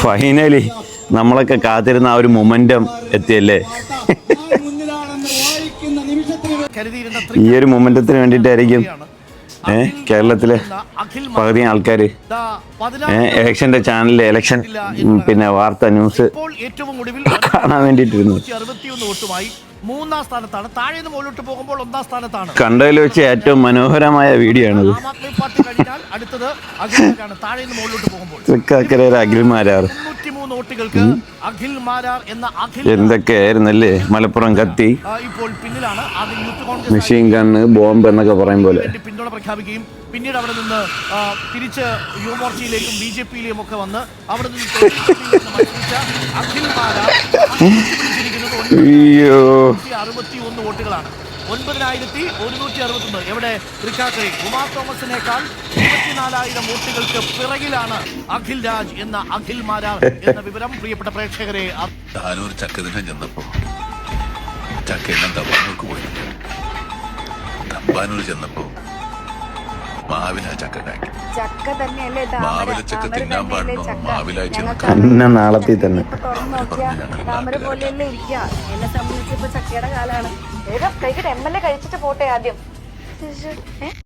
Finally നമ്മളൊക്കെ കാത്തിരുന്ന ആ ഒരു മൊമെന്റം എത്തിയല്ലേ. ഈ ഒരു മൊമെന്റത്തിന് വേണ്ടിയിട്ടായിരിക്കും കേരളത്തിലെ പകുതി ആൾക്കാർ ഇലക്ഷന്റെ ചാനലിലെ ഇലക്ഷൻ പിന്നെ വാർത്ത ന്യൂസ് കാണാൻ വേണ്ടിയിട്ടിരുന്നു. മൂന്നാം സ്ഥാനത്താണ്. താഴെ നിന്ന് മുകളിലോട്ട് പോകുമ്പോൾ ഒന്നാം സ്ഥാനത്താണ്. കണ്ടതിൽ വെച്ച് ഏറ്റവും മനോഹരമായ വീഡിയോ ആണത്. അടുത്തത് അഖിലാണ്. താഴെ നിന്ന് മുകളിലോട്ട് പോകുമ്പോൾ അഖിൽ മാരാർ 93 വോട്ടുകൾക്ക് അഖിൽ മാരാർ എന്ന അഖിൽ എന്തൊക്കെയായിരുന്നല്ലേ. മലപ്പുറം കത്തി, ഇപ്പോൾ പിന്നിലാണ്. ആദ്യം youth Congress machine gun, bomb എന്നൊക്കെ പറയും പോലെ പിന്തുണ പ്രഖ്യാപിക്കുകയും പിന്നീട് അവിടെ നിന്ന് തിരിച്ച് യുവമോർച്ചയിലേക്കും BJPയിലേക്കും ഒക്കെ വന്ന് അവിടെ നിന്ന് അഖിൽ മാരാർ 61 വോട്ടുകളാണ്. 9161. എവിടെ തൃക്കാക്കരയിൽ ഉമാ തോമസിനേക്കാൾ 24,000 വോട്ടുകൾക്ക് പിറകിലാണ് അഖിൽ രാജ് എന്ന അഖിൽ മാരാർ എന്ന വിവരം പ്രിയപ്പെട്ട പ്രേക്ഷകരെ. ചക്കദിനം ചെന്നപ്പോ ചക്കെല്ലാം തമ്പാനൂർക്ക് പോയി. തമ്പാനൂർ ചെന്നപ്പോ മാവില ചക്ക കാക്കി. മാവില ചക്ക തിന്നാൻ പാടുന്നു. മാവിലായി ചെന്ന നാളത്തിൽ തന്നെ താമര പോലെയല്ലേ ഇരിക്കുക. എന്നെ സംബന്ധിച്ച് ഇപ്പൊ ചക്കയുടെ കാലാണ്. വേഗം കഴിക്കട്ടെ. MLA കഴിച്ചിട്ട് പോട്ടെ ആദ്യം.